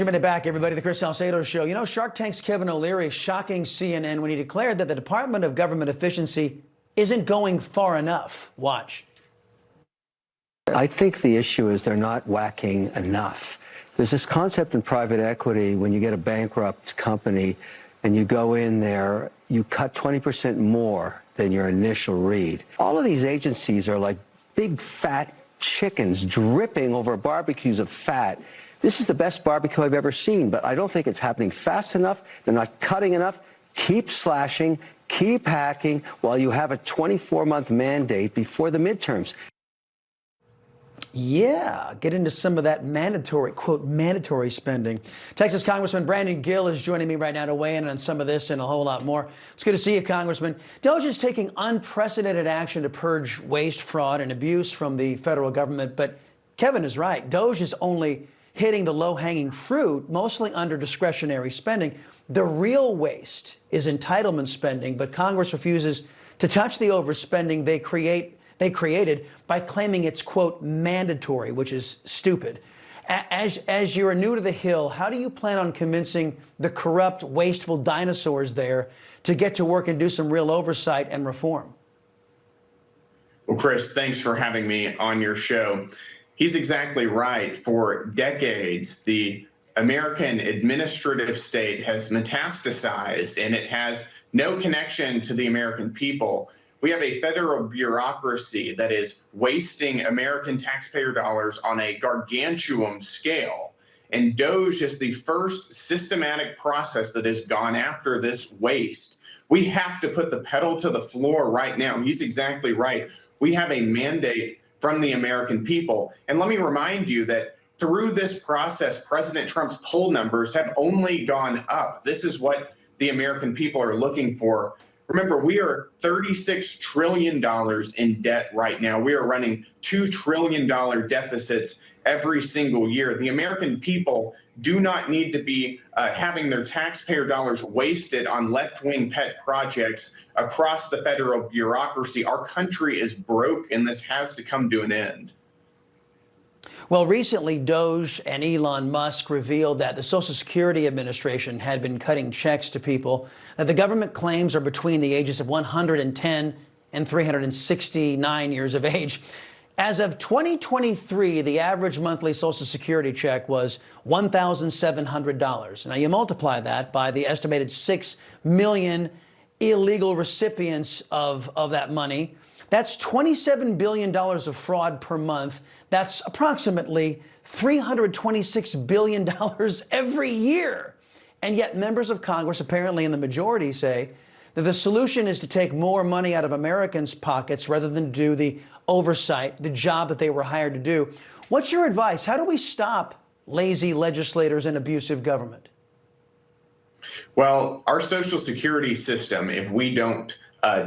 A minute back, everybody, the Chris Salcedo Show. You know, Shark Tank's Kevin O'Leary shocking CNN when he declared that the Department of Government Efficiency isn't going far enough. Watch. I think the issue is they're not whacking enough. There's this concept in private equity when you get a bankrupt company and you go in there, you cut 20% more than your initial read. All of these agencies are like big fat chickens dripping over barbecues of fat. This is the best barbecue I've ever seen, but I don't think it's happening fast enough. They're not cutting enough. Keep slashing, keep hacking while you have a 24-month mandate before the midterms. Yeah, get into some of that mandatory, quote, mandatory spending. Texas Congressman Brandon Gill is joining me right now to weigh in on some of this and a whole lot more. It's good to see you, Congressman. DOGE is taking unprecedented action to purge waste, fraud, and abuse from the federal government. But Kevin is right. DOGE is only hitting the low-hanging fruit, mostly under discretionary spending. The real waste is entitlement spending, but Congress refuses to touch the overspending they created by claiming it's, quote, mandatory, which is stupid. As you're new to the Hill, how do you plan on convincing the corrupt, wasteful dinosaurs there to get to work and do some real oversight and reform? Well, Chris, thanks for having me on your show. He's exactly right. For decades, the American administrative state has metastasized, and it has no connection to the American people. We have a federal bureaucracy that is wasting American taxpayer dollars on a gargantuan scale. And DOGE is the first systematic process that has gone after this waste. We have to put the pedal to the floor right now. He's exactly right. We have a mandate from the American people. And let me remind you that through this process, President Trump's poll numbers have only gone up. This is what the American people are looking for. Remember, we are $36 trillion in debt right now. We are running $2 trillion deficits every single year. The American people do not need to be having their taxpayer dollars wasted on left-wing pet projects across the federal bureaucracy. Our country is broke, and this has to come to an end. Well, recently, DOGE and Elon Musk revealed that the Social Security Administration had been cutting checks to people that the government claims are between the ages of 110 and 369 years of age. As of 2023, the average monthly Social Security check was $1,700. Now, you multiply that by the estimated 6 million illegal recipients of that money. That's $27 billion of fraud per month. That's approximately $326 billion every year. And yet members of Congress, apparently in the majority, say that the solution is to take more money out of Americans' pockets rather than do the oversight, the job that they were hired to do. What's your advice? How do we stop lazy legislators and abusive government? Well, our Social Security system, if we don't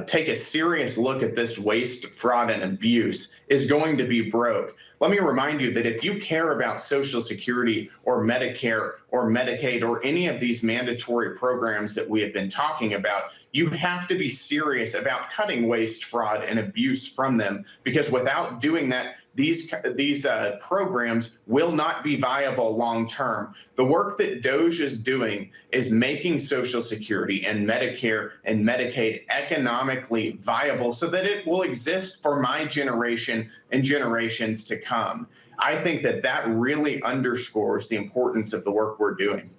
take a serious look at this waste, fraud, and abuse, is going to be broke. Let me remind you that if you care about Social Security or Medicare or Medicaid or any of these mandatory programs that we have been talking about, you have to be serious about cutting waste, fraud, and abuse from them, because without doing that, these programs will not be viable long term. The work that DOGE is doing is making Social Security and Medicare and Medicaid economically viable so that it will exist for my generation and generations to come. I think that that really underscores the importance of the work we're doing.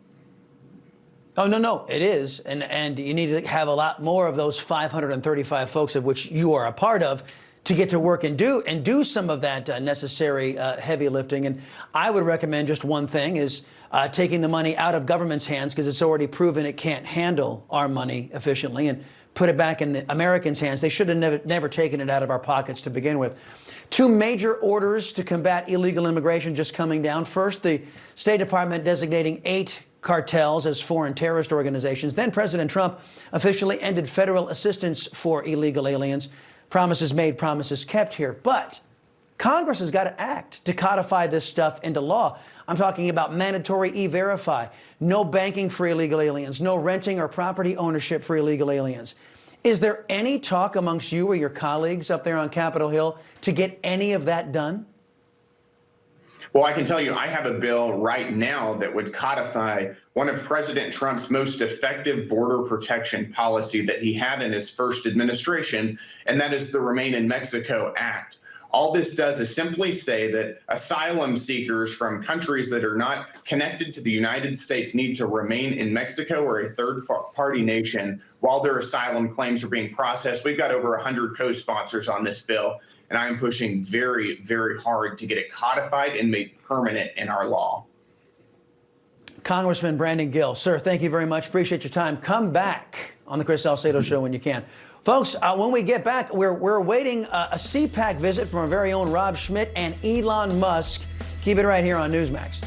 Oh, no, it is. And you need to have a lot more of those 535 folks of which you are a part of to get to work and do some of that necessary heavy lifting. And I would recommend just one thing is taking the money out of government's hands, because it's already proven it can't handle our money efficiently, and put it back in the Americans' hands. They should have never taken it out of our pockets to begin with. Two major orders to combat illegal immigration just coming down. First, the State Department designating 8 cartels as foreign terrorist organizations. Then President Trump officially ended federal assistance for illegal aliens. Promises made, promises kept here. But Congress has got to act to codify this stuff into law. I'm talking about mandatory E-Verify, no banking for illegal aliens, no renting or property ownership for illegal aliens. Is there any talk amongst you or your colleagues up there on Capitol Hill to get any of that done? Well, I can tell you, I have a bill right now that would codify one of President Trump's most effective border protection policy that he had in his first administration, and that is the Remain in Mexico Act. All this does is simply say that asylum seekers from countries that are not connected to the United States need to remain in Mexico or a third-party nation while their asylum claims are being processed. We've got over 100 co-sponsors on this bill, and I am pushing very, very hard to get it codified and made permanent in our law. Congressman Brandon Gill, sir, thank you very much. Appreciate your time. Come back on the Chris Salcedo Show when you can. Folks, when we get back, we're awaiting a CPAC visit from our very own Rob Schmitt and Elon Musk. Keep it right here on Newsmax.